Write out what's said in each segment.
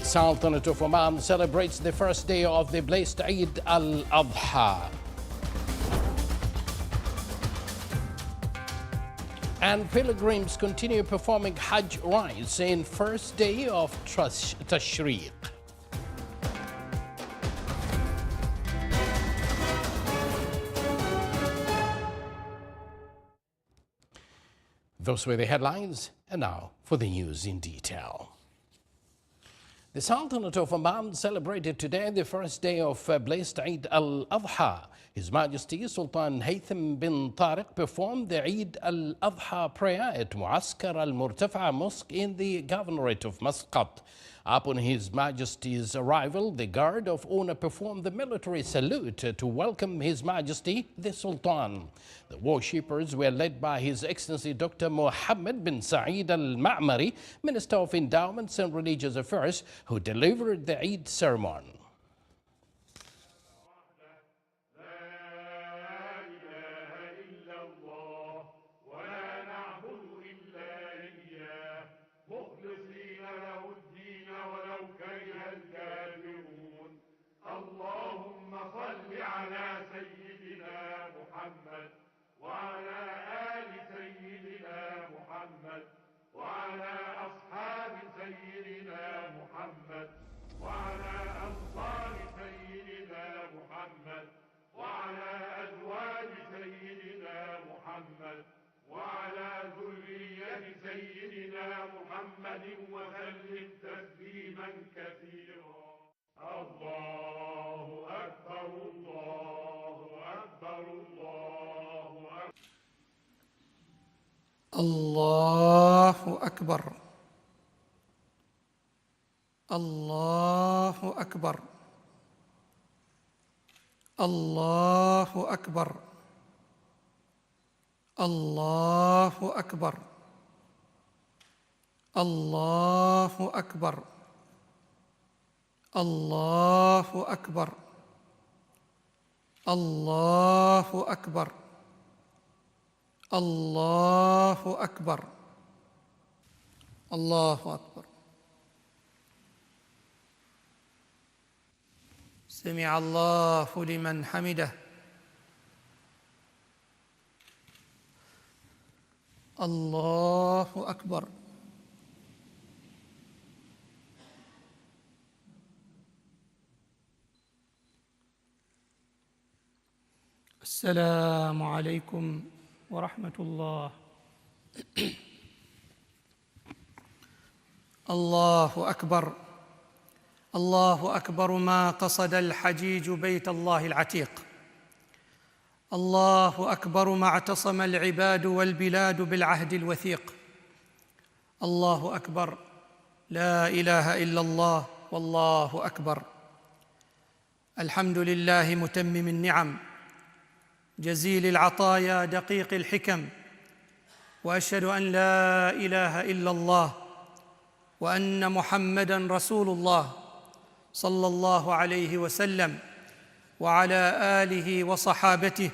Sultanate of Oman celebrates the first day of the blessed Eid al-Adha. And pilgrims continue performing Hajj rites in first day of Tashriq. Those were the headlines, and now for the news in detail. The Sultanate of Oman celebrated today the first day of blessed Eid al-Adha. His Majesty Sultan Haytham bin Tariq performed the Eid al-Adha prayer at Muaskar al-Murtafa Mosque in the Governorate of Muscat. Upon His Majesty's arrival, the Guard of Honor performed the military salute to welcome His Majesty the Sultan. The worshippers were led by His Excellency Dr. Mohammed bin Saeed al-Ma'mari, Minister of Endowments and Religious Affairs, who delivered the Eid sermon. اللهم صل على سيدنا محمد وعلى آل سيدنا محمد وعلى أصحاب سيدنا محمد وعلى أنصار سيدنا محمد وعلى أزواج سيدنا محمد وعلى ذرية سيدنا محمد وسلم تسليما كثيرا. الله أكبر الله أكبر الله أكبر الله أكبر الله أكبر الله أكبر الله أكبر الله أكبر الله أكبر الله أكبر الله أكبر الله أكبر. سمع الله لمن حمده. الله أكبر. السلام عليكم ورحمة الله. الله أكبر. الله أكبر ما قصد الحجيج بيت الله العتيق. الله أكبر ما اعتصم العباد والبلاد بالعهد الوثيق. الله أكبر. لا إله إلا الله والله أكبر. الحمد لله متمم النعم جزيل العطايا دقيق الحكم، وأشهد أن لا إله إلا الله وأن محمداً رسول الله صلى الله عليه وسلم وعلى آله وصحابته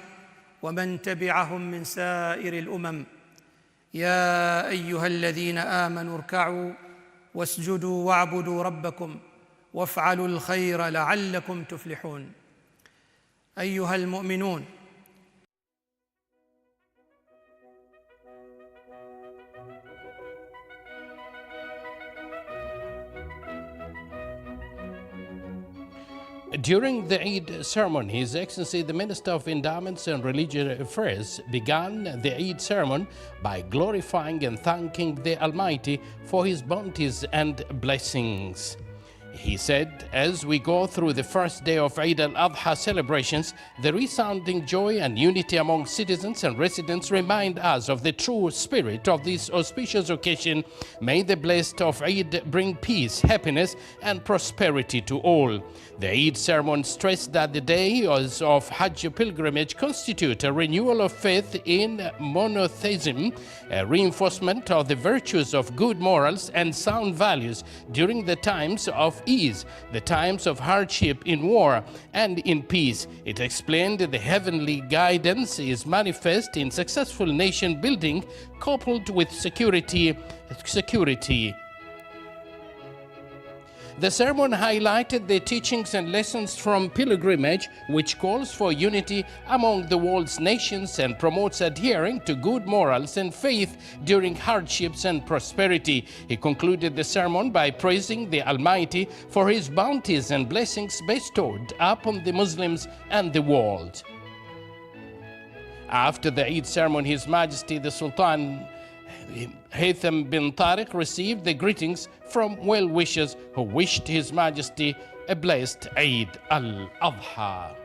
ومن تبعهم من سائر الأمم. يا أيها الذين آمنوا اركعوا واسجدوا واعبدوا ربكم وافعلوا الخير لعلكم تفلحون. أيها المؤمنون، During the Eid ceremony, His Excellency the Minister of Endowments and Religious Affairs began the Eid sermon by glorifying and thanking the Almighty for His bounties and blessings. He said, as we go through the first day of Eid al-Adha celebrations, the resounding joy and unity among citizens and residents remind us of the true spirit of this auspicious occasion. May the blessed of Eid bring peace, happiness, and prosperity to all. The Eid sermon stressed that the days of Hajj pilgrimage constitute a renewal of faith in monotheism, a reinforcement of the virtues of good morals and sound values during the times of ease, the times of hardship in war and in peace. It explained that the heavenly guidance is manifest in successful nation building coupled with security. The sermon highlighted the teachings and lessons from pilgrimage, which calls for unity among the world's nations and promotes adhering to good morals and faith during hardships and prosperity. He concluded the sermon by praising the Almighty for his bounties and blessings bestowed upon the Muslims and the world. After the Eid sermon, His Majesty the Sultan Haytham bin Tariq received the greetings from well-wishers who wished His Majesty a blessed Eid al-Adha.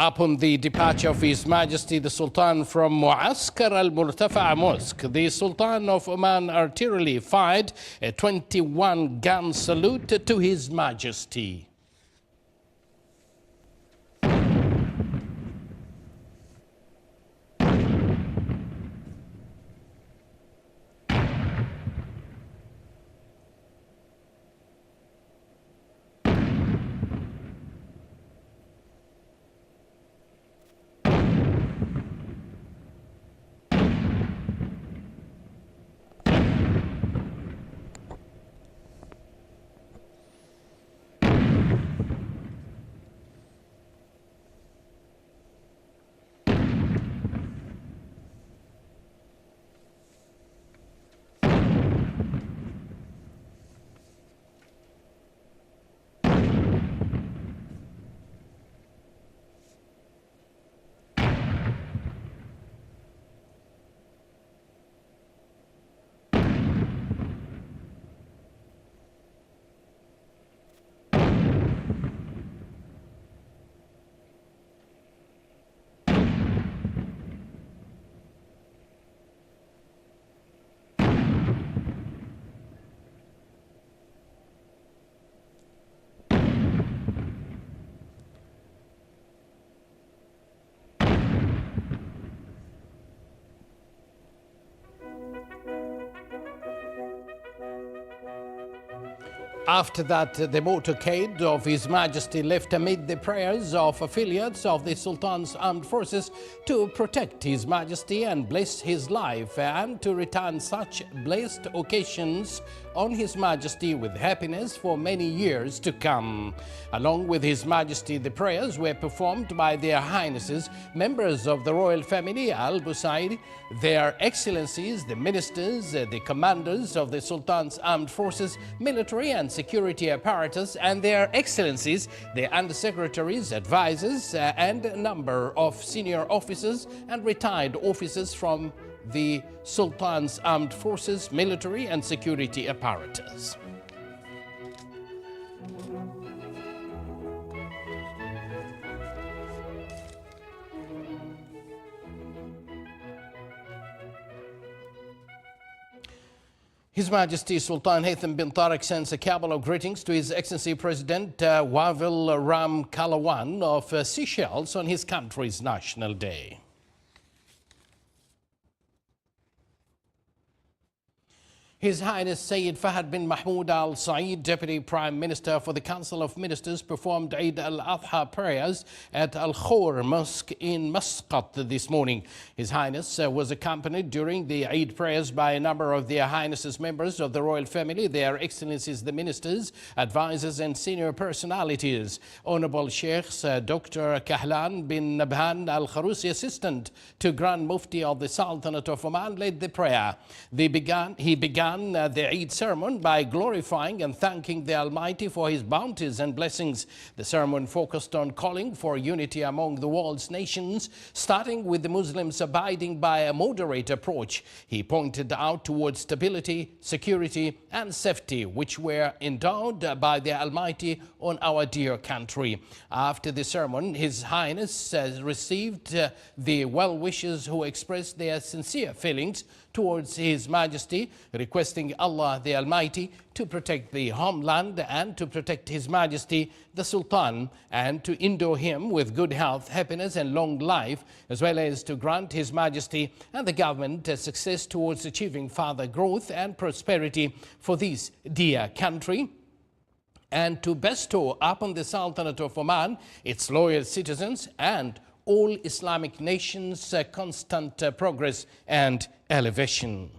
Upon the departure of His Majesty the Sultan from Muaskar al-Murtafa Mosque, the Sultan of Oman artillery fired a 21-gun salute to His Majesty. After that, the motorcade of His Majesty left amid the prayers of affiliates of the Sultan's armed forces to protect His Majesty and bless his life, and to return such blessed occasions on His Majesty with happiness for many years to come. Along with His Majesty, the prayers were performed by Their Highnesses, members of the royal family Al Busaid, Their Excellencies, the ministers, the commanders of the Sultan's armed forces, military and security apparatus, and Their Excellencies, the undersecretaries, advisors, and a number of senior officers and retired officers from the Sultan's armed forces, military and security apparatus. His Majesty Sultan Haytham bin Tariq sends a cabal of greetings to His Excellency President Wavil Ram Kalawan of Seychelles on his country's National Day. His Highness Sayyid Fahad bin Mahmoud Al Saeed, Deputy Prime Minister for the Council of Ministers, performed Eid al-Adha prayers at Al Khor Mosque in Muscat this morning. His Highness was accompanied during the Eid prayers by a number of Their Highnesses members of the royal family, Their Excellencies the ministers, advisors and senior personalities. Honorable Sheikhs Dr. Kahlan bin Nabhan Al Kharousi, Assistant to Grand Mufti of the Sultanate of Oman, led the prayer. He began began the Eid sermon by glorifying and thanking the Almighty for his bounties and blessings. The sermon focused on calling for unity among the world's nations, starting with the Muslims abiding by a moderate approach. He pointed out towards stability, security, and safety, which were endowed by the Almighty on our dear country. After the sermon, His Highness received the well-wishers who expressed their sincere feelings towards His Majesty, requesting Allah the Almighty to protect the homeland and to protect His Majesty the Sultan, and to endow him with good health, happiness and long life, as well as to grant His Majesty and the government success towards achieving further growth and prosperity for this dear country, and to bestow upon the Sultanate of Oman, its loyal citizens, and all Islamic nations constant progress and elevation.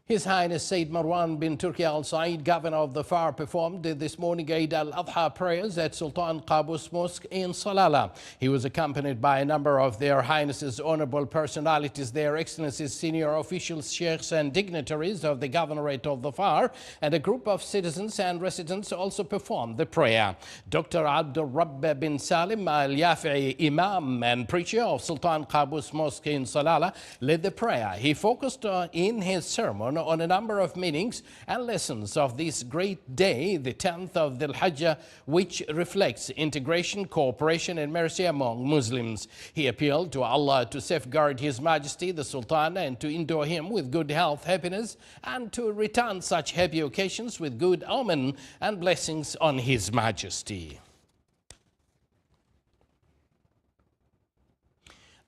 His Highness Sayyid Marwan bin Turki Al Said, Governor of the FAR, performed this morning Eid al-Adha prayers at Sultan Qaboos Mosque in Salalah. He was accompanied by a number of their Highnesses, honorable personalities, their Excellencies, senior officials, sheikhs and dignitaries of the Governorate of the FAR, and a group of citizens and residents also performed the prayer. Dr. Abdul Rabb bin Salim Al-Yafi'i, Imam and preacher of Sultan Qaboos Mosque in Salalah, led the prayer. He focused in his sermon on a number of meanings and lessons of this great day, the 10th of Dhul Hijjah, which reflects integration, cooperation and mercy among Muslims. He appealed to Allah to safeguard His Majesty the Sultan and to endow him with good health, happiness, and to return such happy occasions with good omen and blessings on His Majesty.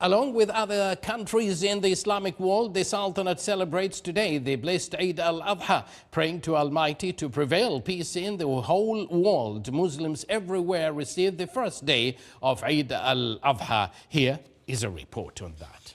Along with other countries in the Islamic world, the Sultanate celebrates today the blessed Eid al-Adha, praying to Almighty to prevail peace in the whole world. Muslims everywhere receive the first day of Eid al-Adha. Here is a report on that.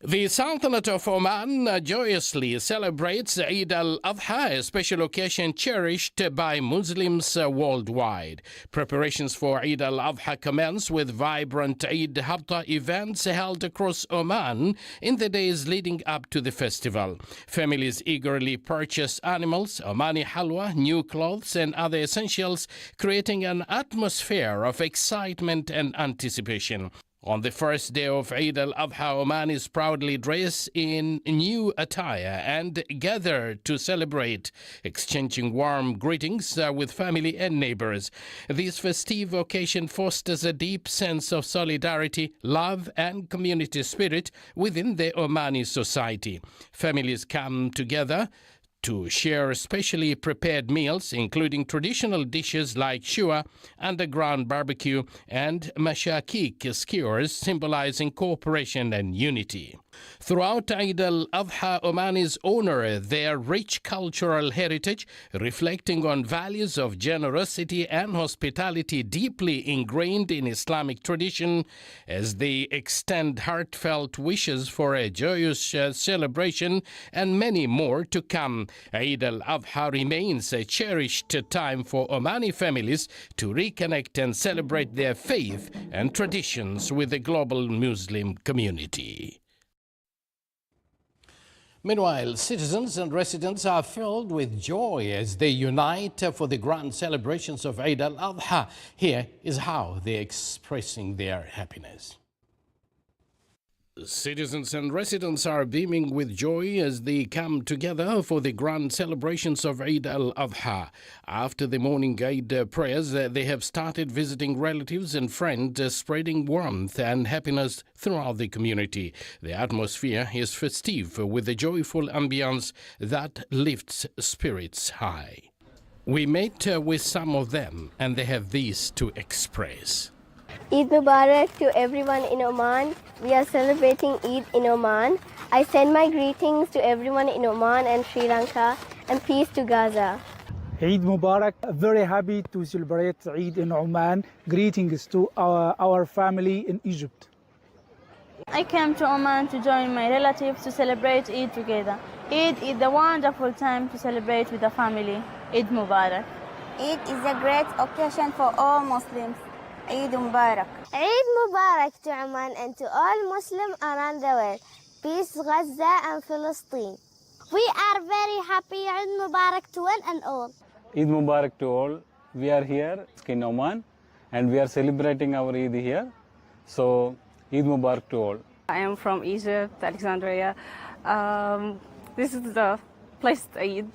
The Sultanate of Oman joyously celebrates Eid al-Adha, a special occasion cherished by Muslims worldwide. Preparations for Eid al-Adha commence with vibrant Eid Habta events held across Oman in the days leading up to the festival. Families eagerly purchase animals, Omani halwa, new clothes and other essentials, creating an atmosphere of excitement and anticipation. On the first day of Eid al-Adha, Omanis proudly dress in new attire and gather to celebrate, exchanging warm greetings with family and neighbors. This festive occasion fosters a deep sense of solidarity, love and community spirit within the Omani society. Families come together to share specially prepared meals, including traditional dishes like shua, underground barbecue, and mashakik skewers, symbolizing cooperation and unity. Throughout Eid al-Adha, Omanis honor their rich cultural heritage, reflecting on values of generosity and hospitality deeply ingrained in Islamic tradition, as they extend heartfelt wishes for a joyous celebration and many more to come. Eid al-Adha remains a cherished time for Omani families to reconnect and celebrate their faith and traditions with the global Muslim community. Meanwhile, citizens and residents are filled with joy as they unite for the grand celebrations of Eid al-Adha. Here is how they're expressing their happiness. Citizens and residents are beaming with joy as they come together for the grand celebrations of Eid al-Adha. After the morning Eid prayers, they have started visiting relatives and friends, spreading warmth and happiness throughout the community. The atmosphere is festive with a joyful ambience that lifts spirits high. We met with some of them and they have this to express. Eid Mubarak to everyone in Oman. We are celebrating Eid in Oman. I send my greetings to everyone in Oman and Sri Lanka, and peace to Gaza. Eid Mubarak. Very happy to celebrate Eid in Oman. Greetings to our family in Egypt. I came to Oman to join my relatives to celebrate Eid together. Eid is a wonderful time to celebrate with the family. Eid Mubarak. Eid is a great occasion for all Muslims. Eid Mubarak. Eid Mubarak to Oman and to all Muslims around the world. Peace Gaza and Palestine. We are very happy. Eid Mubarak to one and all. Eid Mubarak to all. We are here in Oman and we are celebrating our Eid here. So Eid Mubarak to all. I am from Egypt, Alexandria. This is the blessed Eid,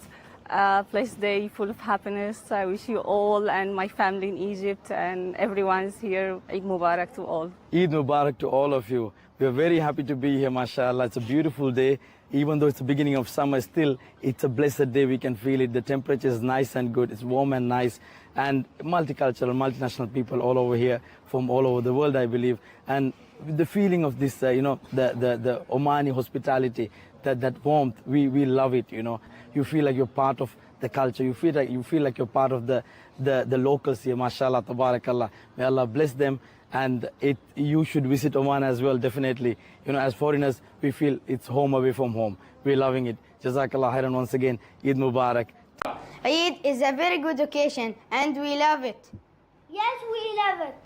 blessed day full of happiness. I wish you all and my family in Egypt and everyone is here. Eid Mubarak to all. Eid Mubarak to all of you. We are very happy to be here, mashallah. It's a beautiful day. Even though it's the beginning of summer, still it's a blessed day. We can feel it. The temperature is nice and good. It's warm and nice. And multicultural, multinational people all over here from all over the world, I believe. And the feeling of this, the Omani hospitality, that warmth, we love it, You feel like you're part of the culture. You feel like you're part of the locals here, mashallah, tabarakallah. May Allah bless them. And you should visit Oman as well, definitely. As foreigners, we feel it's home away from home. We're loving it. Jazakallah khairan once again. Eid Mubarak. Eid is a very good occasion and we love it. Yes, we love it.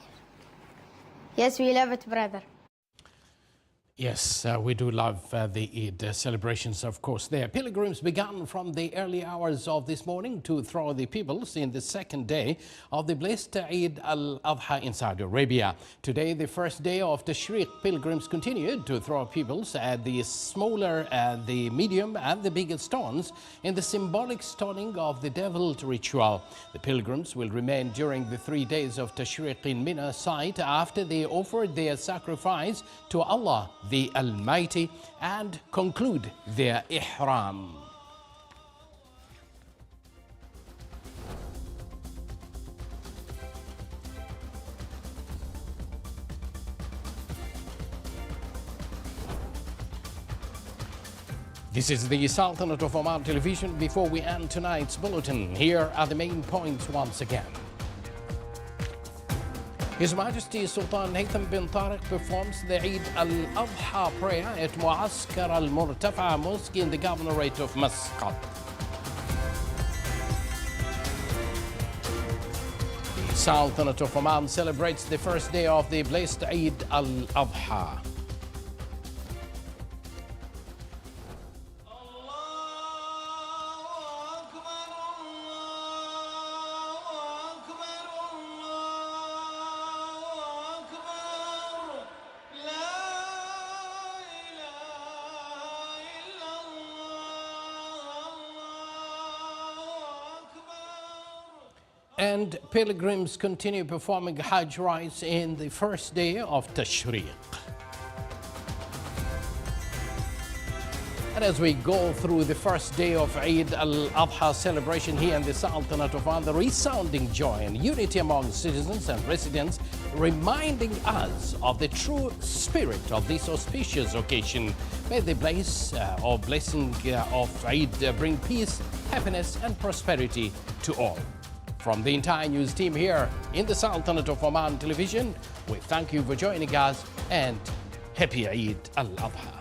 Yes, we love it, brother. Yes, we do love the Eid celebrations, of course. There, pilgrims began from the early hours of this morning to throw the pebbles in the second day of the blessed Eid al-Adha in Saudi Arabia. Today, the first day of Tashriq, pilgrims continued to throw pebbles at the smaller, the medium and the bigger stones in the symbolic stoning of the devil ritual. The pilgrims will remain during the 3 days of Tashriq in Mina site after they offered their sacrifice to Allah, the Almighty, and conclude their ihram. This is the Sultanate of Oman television. Before we end tonight's bulletin, here are the main points once again. His Majesty Sultan Haytham bin Tariq performs the Eid al-Adha prayer at Muaskar al-Murtafa Mosque in the Governorate of Muscat. The Sultanate of Oman celebrates the first day of the blessed Eid al-Adha. And pilgrims continue performing Hajj rites in the first day of Tashriq. And as we go through the first day of Eid al-Adha celebration here in the Sultanate of Oman, the resounding joy and unity among citizens and residents, reminding us of the true spirit of this auspicious occasion. May the blessing of Eid bring peace, happiness and prosperity to all. From the entire news team here in the Sultanate of Oman television, we thank you for joining us and happy Eid al-Adha.